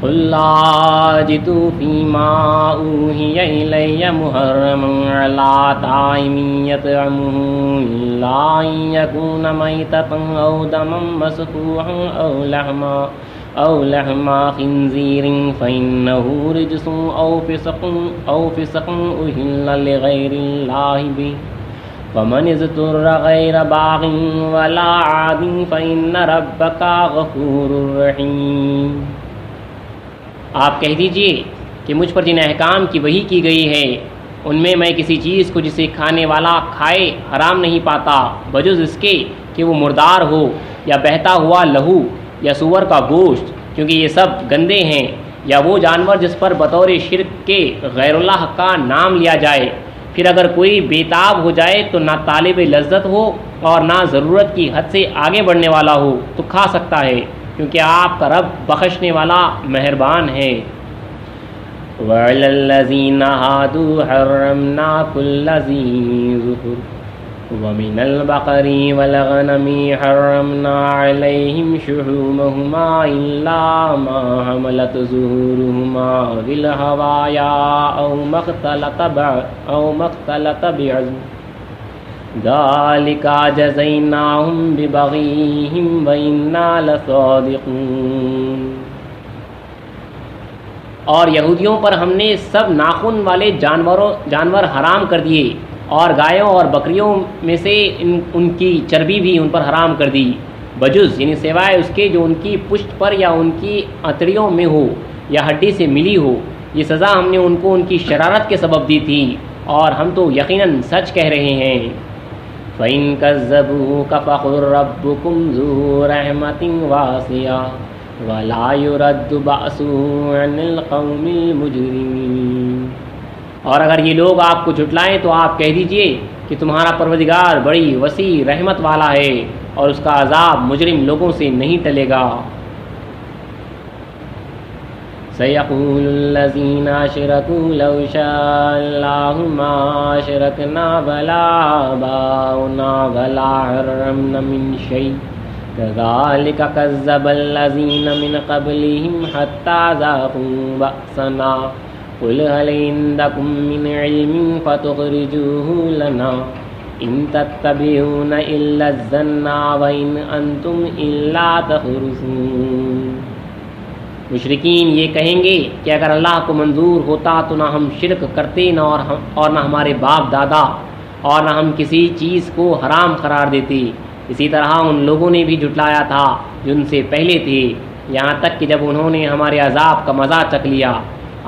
قل لا أجد فيما أوحي إلي محرما على طاعم يطعمه إلا أن يكون ميتة أو دما مسفوحا أو لحم خنزير فإنه رجس أو فسق أهل لغير الله به فمن اضطر غير باغ ولا عاد فإن ربك غفور رحيم۔ آپ کہہ دیجئے کہ مجھ پر جن احکام کی وحی کی گئی ہے ان میں میں کسی چیز کو جسے کھانے والا کھائے حرام نہیں پاتا بجز اس کے کہ وہ مردار ہو یا بہتا ہوا لہو یا سور کا گوشت، کیونکہ یہ سب گندے ہیں، یا وہ جانور جس پر بطور شرک کے غیر اللہ کا نام لیا جائے۔ پھر اگر کوئی بےتاب ہو جائے تو نہ طالب لذت ہو اور نہ ضرورت کی حد سے آگے بڑھنے والا ہو تو کھا سکتا ہے، کیونکہ آپ کا رب بخشنے والا مہربان ہے۔ وَعَلَى الَّذِينَ هَادُوا حَرَّمْنَا كُلَّ ذِي ظُفُرٍ وَمِنَ الْبَقَرِ وَالْغَنَمِ حَرَّمْنَا عَلَيْهِمْ شُحُومَهُمَا إِلَّا مَا حَمَلَتْ ظُهُورُهُمَا بِالْهَوَايَا أَوْ مَا اخْتَلَطَ بِعَظْمٍ ذَلِكَ جَزَيْنَاهُمْ بِبَغْيِهِمْ وَإِنَّا لَصَادِقُونَ۔ اور یہودیوں پر ہم نے سب ناخن والے جانور حرام کر دیے، اور گایوں اور بکریوں میں سے ان کی چربی بھی ان پر حرام کر دی، بجز یعنی سوائے اس کے جو ان کی پشت پر یا ان کی اتڑیوں میں ہو یا ہڈی سے ملی ہو۔ یہ سزا ہم نے ان کو ان کی شرارت کے سبب دی تھی، اور ہم تو یقیناً سچ کہہ رہے ہیں۔ فَإِن كَذَّبُوكَ فَقُل رَّبُّكُمْ ذُو رَحْمَةٍ وَاسِعَةٍ وَلَا يُرَدُّ بَأْسُهُ عَنِ الْقَوْمِ الْمُجْرِمِينَ۔ اور اگر یہ لوگ آپ کو جھٹلائیں تو آپ کہہ دیجئے کہ تمہارا پروردگار بڑی وسیع رحمت والا ہے، اور اس کا عذاب مجرم لوگوں سے نہیں ٹلے گا۔ سَيَقُولُ الَّذِينَ أَشْرَكُوا لَوْ شَاءَ اللَّهُ مَا أَشْرَكْنَا وَلَا آبَاؤُنَا وَلَا حَرَّمْنَا مِن شَيْءٍ كَذَلِكَ كَذَّبَ الَّذِينَ مِن قَبْلِهِمْ حَتَّى ذَاقُوا بَأْسَنَا قُلْ هَلْ عِندَكُم مِّنْ عِلْمٍ فَتُخْرِجُوهُ لَنَا إِن تَتَّبِعُونَ إِلَّا الظَّنَّ وَإِنْ أَنتُمْ إِلَّا تَخْرُصُونَ۔ مشرکین یہ کہیں گے کہ اگر اللہ کو منظور ہوتا تو نہ ہم شرک کرتے اور نہ ہمارے باپ دادا، اور نہ ہم کسی چیز کو حرام قرار دیتے۔ اسی طرح ان لوگوں نے بھی جھٹلایا تھا جو ان سے پہلے تھے، یہاں تک کہ جب انہوں نے ہمارے عذاب کا مزہ چکھ لیا۔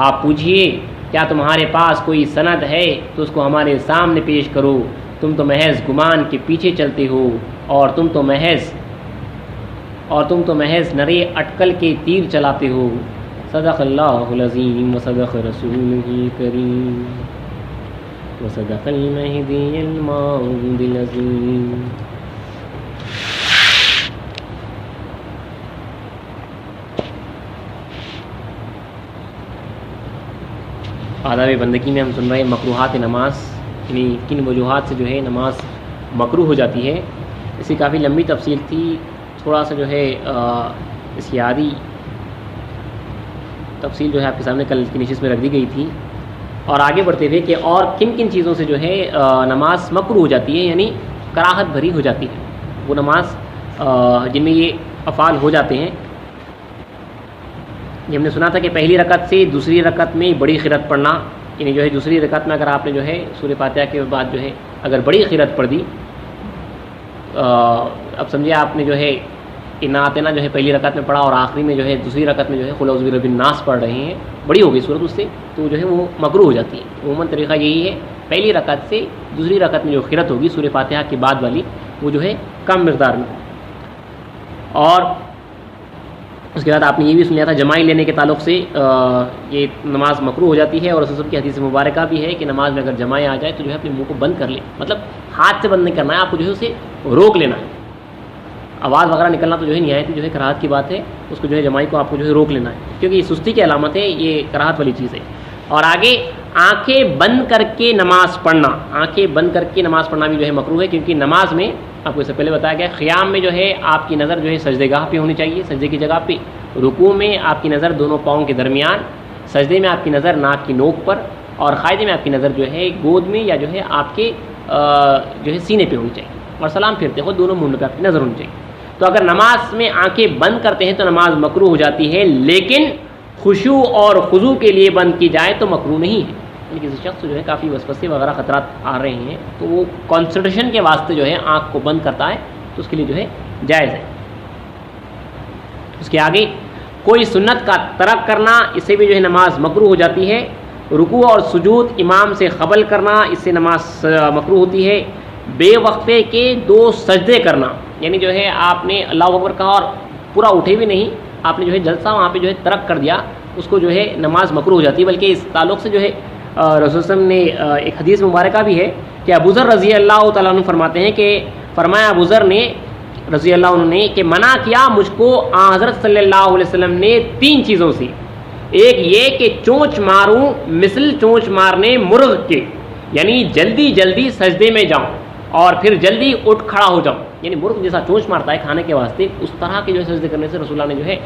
آپ پوچھئے کیا تمہارے پاس کوئی سند ہے تو اس کو ہمارے سامنے پیش کرو، تم تو محض گمان کے پیچھے چلتے ہو، اور تم تو محض نرے اٹکل کے تیر چلاتے ہو۔ صدق اللہ العظیم وصدق رسولہ الکریم وصدق المہدی الموعود العظیم۔ آداب بندگی میں ہم سن رہے ہیں مکروہات نماز، یعنی کن وجوہات سے جو ہے نماز مکروہ ہو جاتی ہے۔ اس کی کافی لمبی تفصیل تھی، تھوڑا سا جو ہے اس کی آدھی تفصیل جو ہے آپ کے سامنے کل کی نشست میں رکھ دی گئی تھی۔ اور آگے بڑھتے ہوئے کہ اور کن کن چیزوں سے جو ہے نماز مکروہ ہو جاتی ہے، یعنی کراہت بھری ہو جاتی ہے وہ نماز جن میں یہ افعال ہو جاتے ہیں۔ یہ ہم نے سنا تھا کہ پہلی رکعت سے دوسری رکعت میں بڑی قرأت پڑھنا، یعنی جو ہے دوسری رکعت میں اگر آپ نے جو ہے سورہ فاتحہ کے بعد جو ہے اگر بڑی قرأت پڑھ دی، اب سمجھے آپ نے جو ہے انا اعطینا جو ہے پہلی رکعت میں پڑھا اور آخری میں جو ہے دوسری رکعت میں جو ہے قل اعوذ برب الناس پڑھ رہے ہیں، بڑی ہو گئی صورت اس سے، تو جو ہے وہ مکروہ ہو جاتی ہے۔ عموماً طریقہ یہی ہے پہلی رکعت سے دوسری رکعت میں جو قرأت ہوگی سورہ فاتحہ کے بعد والی وہ جو ہے کم مقدار میں۔ اور اس کے بعد آپ نے یہ بھی سن لیا تھا جمائی لینے کے تعلق سے یہ نماز مکروہ ہو جاتی ہے، اور رسول کی حدیث مبارکہ بھی ہے کہ نماز میں اگر جمائی آ جائے تو جو ہے اپنے منہ کو بند کر لے، مطلب ہاتھ سے بند نہیں کرنا ہے، آپ کو جو ہے اسے روک لینا ہے۔ آواز وغیرہ نکلنا تو جو ہے نہایت جو ہے کراہت کی بات ہے، اس کو جو ہے جمائی کو آپ کو جو ہے روک لینا ہے، کیونکہ یہ سستی کی علامت ہے، یہ کراہت والی چیز ہے۔ اور آگے آنکھیں بند کر کے نماز پڑھنا، آنکھیں بند کر کے نماز پڑھنا بھی جو ہے مکروہ ہے، کیونکہ نماز میں آپ کو اس سے پہلے بتایا گیا قیام میں جو ہے آپ کی نظر جو ہے سجدے گاہ پہ ہونی چاہیے، سجدے کی جگہ پہ، رکوع میں آپ کی نظر دونوں پاؤں کے درمیان، سجدے میں آپ کی نظر ناک کی نوک پر، اور قاعدے میں آپ کی نظر جو ہے گود میں یا جو ہے آپ کے جو ہے سینے پہ ہونی چاہیے، اور سلام پھرتے ہو دونوں منڈوں پہ آپ کی نظر ہونی چاہیے۔ تو اگر نماز میں آنکھیں بند کرتے ہیں تو نماز مکروہ ہو جاتی ہے، لیکن خشوع اور خضوع کے لیے بند کی جائے تو مکروہ نہیں ہے۔ یعنی کسی شخص جو ہے کافی وسوسے وغیرہ خطرات آ رہے ہیں تو وہ کنسنٹریشن کے واسطے جو ہے آنکھ کو بند کرتا ہے تو اس کے لیے جو ہے جائز ہے۔ اس کے آگے کوئی سنت کا ترک کرنا، اس سے بھی جو ہے نماز مکروہ ہو جاتی ہے۔ رکوع اور سجود امام سے قبل کرنا، اس سے نماز مکروہ ہوتی ہے۔ بے وقفے کے 2 سجدے کرنا، یعنی جو ہے آپ نے اللہ اکبر کہا اور پورا اٹھے بھی نہیں، آپ نے جو ہے جلسہ وہاں پہ جو ہے ترک کر دیا، اس کو جو ہے نماز مکروہ ہو جاتی ہے۔ بلکہ اس تعلق سے جو ہے رسول صلی اللہ علیہ وسلم نے ایک حدیث مبارکہ بھی ہے کہ ابو ذر رضی اللہ تعالیٰ عنہ فرماتے ہیں کہ فرمایا ابو ذر نے رضی اللہ عنہ نے کہ منع کیا مجھ کو حضرت صلی اللہ علیہ وسلم نے 3 چیزوں سے، ایک یہ کہ چونچ ماروں مثل چونچ مارنے مرغ کے، یعنی جلدی جلدی سجدے میں جاؤں اور پھر جلدی اٹھ کھڑا ہو جاؤں، یعنی مرغ جیسا چونچ مارتا ہے کھانے کے واسطے، اس طرح کے جو ہے سجدے کرنے سے رسول اللہ نے جو ہے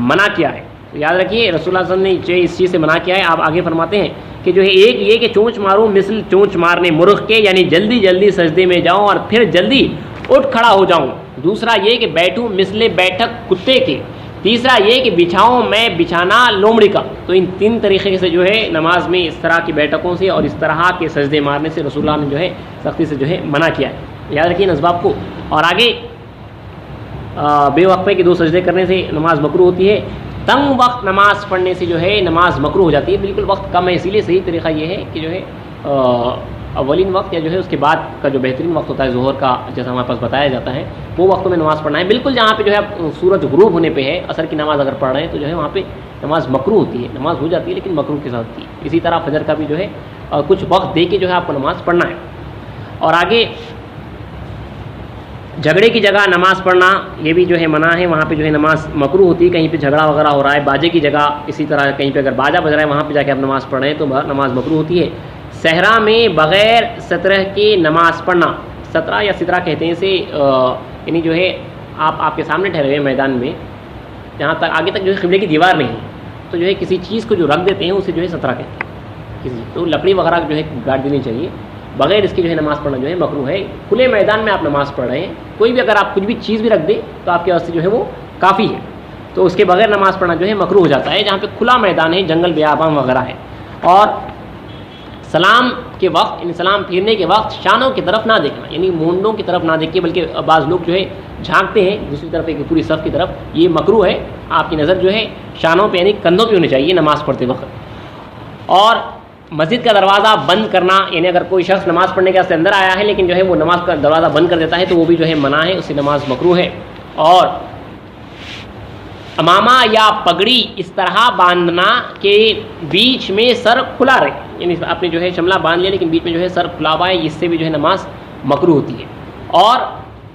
منع کیا ہے۔ تو یاد رکھیے رسول اللہ صلی اللہ علیہ وسلم نے اس چیز سے منع کیا ہے۔ آپ آگے فرماتے ہیں کہ جو ہے ایک یہ کہ چونچ ماروں مثل چونچ مارنے مرغ کے، یعنی جلدی جلدی سجدے میں جاؤں اور پھر جلدی اٹھ کھڑا ہو جاؤں۔ دوسرا یہ کہ بیٹھوں مثل بیٹھک کتے کے۔ تیسرا یہ کہ بچھاؤں میں بچھانا لومڑی کا۔ تو ان 3 طریقے سے جو ہے نماز میں اس طرح کی بیٹھکوں سے اور اس طرح کے سجدے مارنے سے رسول اللہ نے جو ہے سختی سے جو ہے منع کیا ہے۔ یاد رکھیے ان اسباب کو۔ اور آگے بے وقفے کے 2 سجدے کرنے سے نماز مکروہ ہوتی ہے۔ تنگ وقت نماز پڑھنے سے جو ہے نماز مکروہ ہو جاتی ہے۔ بالکل وقت کم ہے، اسی لیے صحیح طریقہ یہ ہے کہ جو ہے اولین وقت یا جو ہے اس کے بعد کا جو بہترین وقت ہوتا ہے ظہر کا، جیسا ہمارے پاس بتایا جاتا ہے، وہ وقتوں میں نماز پڑھنا ہے۔ بالکل جہاں پہ جو ہے سورج غروب ہونے پہ ہے، عصر کی نماز اگر پڑھ رہے ہیں تو جو ہے وہاں پہ نماز مکروہ ہوتی ہے، نماز ہو جاتی ہے لیکن مکروہ کے ساتھ ہوتی ہے۔ اسی طرح فجر کا بھی جو ہے کچھ وقت دے کے جو ہے آپ کو نماز پڑھنا ہے۔ اور آگے جھگڑے کی جگہ نماز پڑھنا یہ بھی جو ہے منع ہے، وہاں پہ جو ہے نماز مکروہ ہوتی ہے۔ کہیں پہ جھگڑا وغیرہ ہو رہا ہے باجے کی جگہ، اسی طرح کہیں پہ اگر باجا بج رہا ہے وہاں پہ جا کے آپ نماز پڑھ رہے ہیں تو نماز مکروہ ہوتی ہے۔ صحرا میں بغیر سترہ کے نماز پڑھنا، سترہ یا سترہ کہتے ہیں اسے، یعنی جو ہے آپ کے سامنے ٹھہرے ہوئے میدان میں، جہاں تک آگے تک جو ہے قبلے کی دیوار نہیں، تو جو ہے کسی چیز کو جو رکھ دیتے ہیں اسے جو ہے سترہ کہتے ہیں، کسی تو لکڑی وغیرہ جو ہے گاڑ دینی چاہیے۔ بغیر اس کی جو ہے نماز پڑھنا جو ہے مکروہ ہے۔ کھلے میدان میں آپ نماز پڑھ رہے ہیں، کوئی بھی اگر آپ کچھ بھی چیز بھی رکھ دیں تو آپ کے واسطے جو ہے وہ کافی ہے، تو اس کے بغیر نماز پڑھنا جو ہے مکروہ ہو جاتا ہے۔ جہاں پہ کھلا میدان ہے، جنگل بیابان وغیرہ ہے، اور سلام کے وقت یعنی سلام پھیرنے کے وقت شانوں کی طرف نہ دیکھنا، یعنی مونڈوں کی طرف نہ دیکھ کے، بلکہ بعض لوگ جو ہے جھانکتے ہیں دوسری طرف ایک پوری صف کی طرف، یہ مکروہ ہے۔ آپ کی نظر جو ہے شانوں پہ یعنی کندھوں پہ ہونی چاہیے نماز پڑھتے وقت۔ اور مسجد کا دروازہ بند کرنا، یعنی اگر کوئی شخص نماز پڑھنے کے واسطے اندر آیا ہے لیکن جو ہے وہ نماز کا دروازہ بند کر دیتا ہے تو وہ بھی جو ہے منع ہے، اس سے نماز مکروہ ہے۔ اور امامہ یا پگڑی اس طرح باندھنا کہ بیچ میں سر کھلا رہے، یعنی آپ نے جو ہے شملہ باندھ لیا لیکن بیچ میں جو ہے سر کھلا ہوا ہے، اس سے بھی جو ہے نماز مکروہ ہوتی ہے۔ اور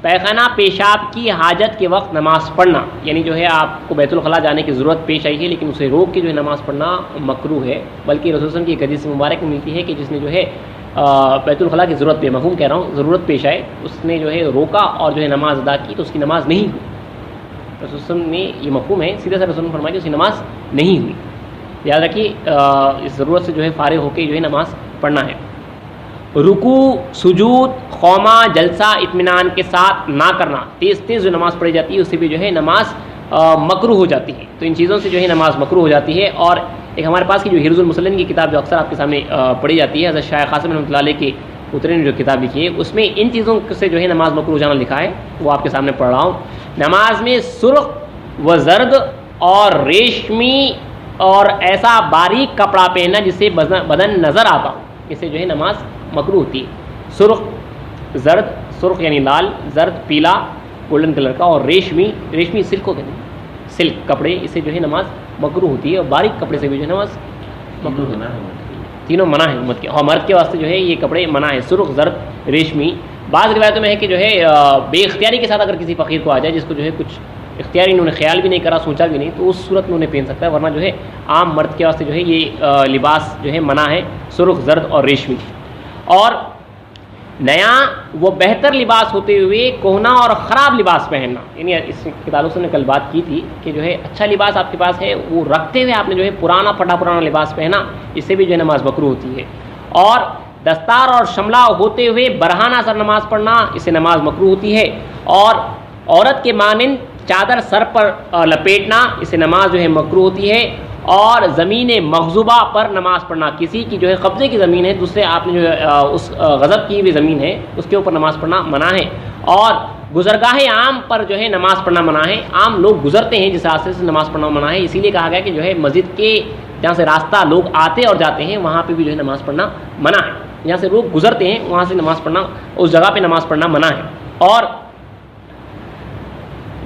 پیخانہ پیشاب کی حاجت کے وقت نماز پڑھنا، یعنی جو ہے آپ کو بیت الخلاء جانے کی ضرورت پیش آئی ہے لیکن اسے روک کے جو ہے نماز پڑھنا مکروہ ہے۔ بلکہ رسول صلی اللہ علیہ وسلم کی ایک حدیث مبارک میں ملتی ہے کہ جس نے جو ہے بیت الخلاء کی ضرورت پہ، مفہوم کہہ رہا ہوں، ضرورت پیش آئے، اس نے جو ہے روکا اور جو ہے نماز ادا کی تو اس کی نماز نہیں ہوئی۔ رسول صلی اللہ علیہ وسلم نے یہ مفہوم ہے، سیدھے سے رسول نے فرمایا کہ اس کی نماز نہیں ہوئی۔ یاد رکھیے اس ضرورت سے جو ہے فارغ ہو کے جو ہے نماز پڑھنا ہے۔ رکوع، سجود، قومہ، جلسہ اطمینان کے ساتھ نہ کرنا، تیز تیز جو نماز پڑھی جاتی ہے اس سے بھی جو ہے نماز مکروہ ہو جاتی ہے۔ تو ان چیزوں سے جو ہے نماز مکروہ ہو جاتی ہے۔ اور ایک ہمارے پاس کی جو حرز المسلم کی کتاب جو اکثر آپ کے سامنے پڑھی جاتی ہے، حضرت شاہ قاسم رحمۃ اللہ علیہ کے پترے نے جو کتاب لکھی ہے، اس میں ان چیزوں سے جو ہے نماز مکروہ جانا لکھا ہے، وہ آپ کے سامنے پڑھ رہا ہوں۔ نماز میں سرخ و زرد اور ریشمی اور ایسا باریک کپڑا پہننا جس سے بدن نظر آتا ہو، اس سے جو ہے نماز مکروہ ہوتی ہے۔ سرخ، زرد، سرخ یعنی لال، زرد پیلا گولڈن کلر کا، اور ریشمی، ریشمی سلک کو کہتے ہیں، سلک کپڑے، اس سے جو ہے نماز مکروہ ہوتی ہے۔ اور باریک کپڑے سے بھی جو ہے نماز مکروہ ہونا ہے، تینوں منع ہے امت کے، اور مرد کے واسطے جو ہے یہ کپڑے منع ہے، سرخ، زرد، ریشمی۔ بعض روایتوں میں ہے کہ جو ہے بے اختیاری کے ساتھ اگر کسی فقیر کو آ جائے جس کو جو ہے کچھ اختیاری انہوں نے خیال بھی نہیں کرا، سوچا بھی نہیں، تو اس صورت میں انہیں پہن سکتا ہے، ورنہ جو ہے عام مرد کے واسطے جو ہے یہ لباس جو ہے منع ہے، سرخ، زرد اور ریشمی۔ اور نیا وہ بہتر لباس ہوتے ہوئے کہنا اور خراب لباس پہننا. یعنی اس کے تعلق سے نے کل بات کی تھی کہ جو ہے اچھا لباس آپ کے پاس ہے وہ رکھتے ہوئے آپ نے جو ہے پرانا پھٹا پرانا لباس پہنا, اس سے بھی جو ہے نماز مکروہ ہوتی ہے. اور دستار اور شملہ ہوتے ہوئے برہانہ سر نماز پڑھنا, اس سے نماز مکروہ ہوتی ہے. اور عورت کے مانند چادر سر پر لپیٹنا, اس سے نماز جو ہے مکروہ ہوتی ہے. اور زمین مغضوبہ پر نماز پڑھنا, کسی کی جو ہے قبضے کی زمین ہے, دوسرے آپ نے جو ہے اس غضب کی ہوئی زمین ہے اس کے اوپر نماز پڑھنا منع ہے. اور گزرگاہ عام پر جو ہے نماز پڑھنا منع ہے. عام لوگ گزرتے ہیں جس راستے سے نماز پڑھنا منع ہے, اسی لیے کہا گیا کہ جو ہے مسجد کے جہاں سے راستہ لوگ آتے اور جاتے ہیں وہاں پہ بھی جو ہے نماز پڑھنا منع ہے. جہاں سے لوگ گزرتے ہیں وہاں سے نماز پڑھنا, اس جگہ پہ نماز پڑھنا منع ہے. اور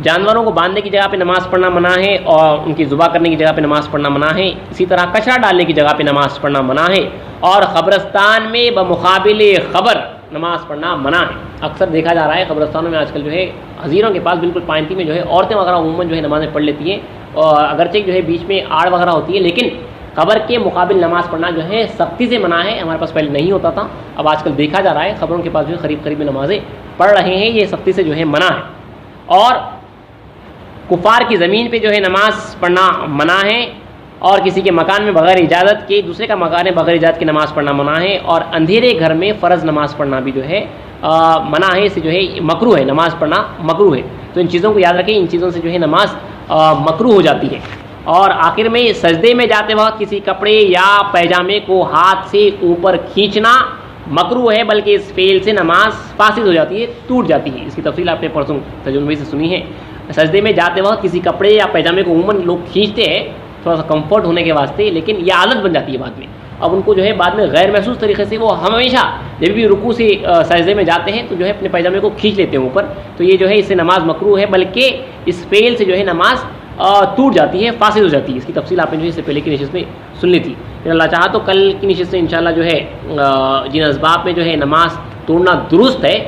جانوروں کو باندھنے کی جگہ پہ نماز پڑھنا منع ہے, اور ان کی ذبح کرنے کی جگہ پہ نماز پڑھنا منع ہے. اسی طرح کچرا ڈالنے کی جگہ پہ نماز پڑھنا منع ہے. اور قبرستان میں بمقابل خبر نماز پڑھنا منع ہے. اکثر دیکھا جا رہا ہے قبرستانوں میں آج کل جو ہے حضیروں کے پاس بالکل پائنتی میں جو ہے عورتیں وغیرہ عموماً جو ہے نمازیں پڑھ لیتی ہیں, اور اگرچہ جو ہے بیچ میں آڑ وغیرہ ہوتی ہے, لیکن قبر کے مقابل نماز پڑھنا جو ہے سختی سے منع ہے. ہمارے پاس پہلے نہیں ہوتا تھا, اب آج کل دیکھا جا رہا ہے قبروں کے پاس جو ہے قریب قریب میں نمازیں پڑھ رہے ہیں, یہ سختی سے جو ہے منع ہے. اور کفار کی زمین پہ جو ہے نماز پڑھنا منع ہے. اور کسی کے مکان میں بغیر اجازت کے دوسرے کا مکان ہے بغیر اجازت کی نماز پڑھنا منع ہے. اور اندھیرے گھر میں فرض نماز پڑھنا بھی جو ہے منع ہے, اس سے جو ہے مکروہ ہے, نماز پڑھنا مکروہ ہے. تو ان چیزوں کو یاد رکھیں, ان چیزوں سے جو ہے نماز مکروہ ہو جاتی ہے. اور آخر میں سجدے میں جاتے وقت کسی کپڑے یا پیجامے کو ہاتھ سے اوپر کھینچنا مکروہ ہے, بلکہ اس فعل سے نماز فاسد ہو جاتی ہے, ٹوٹ جاتی ہے. اس کی تفصیل آپ نے پرسوں تجربے سے سنی ہے. سجدے میں جاتے وقت کسی کپڑے یا پیجامے کو عموماً لوگ کھینچتے ہیں تھوڑا سا کمفرٹ ہونے کے واسطے, لیکن یہ عادت بن جاتی ہے بعد میں. اب ان کو جو ہے بعد میں غیر محسوس طریقے سے وہ ہمیشہ جب بھی رکوع سے سجدے میں جاتے ہیں تو جو ہے اپنے پیجامے کو کھینچ لیتے ہیں اوپر, تو یہ جو ہے اس سے نماز مکروہ ہے, بلکہ اس فعل سے جو ہے نماز ٹوٹ جاتی ہے, فاسد ہو جاتی ہے. اس کی تفصیل آپ نے جو ہے اس سے پہلے کی نشست میں سن لی تھی. پھر اللہ چاہا تو کل کی نشست سے انشاءاللہ جو ہے جن اسباب میں جو ہے نماز توڑنا درست ہے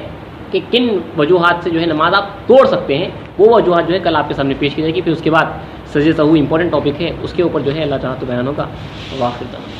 کہ کن وجوہات سے جو ہے نماز آپ توڑ سکتے ہیں, وہ وجوہات جو ہے کل آپ کے سامنے پیش کی جائے گی. پھر اس کے بعد سجدہ سہو امپورٹنٹ ٹاپک ہے, اس کے اوپر جو ہے اللہ چاہا تو بیان ہوگا. واخر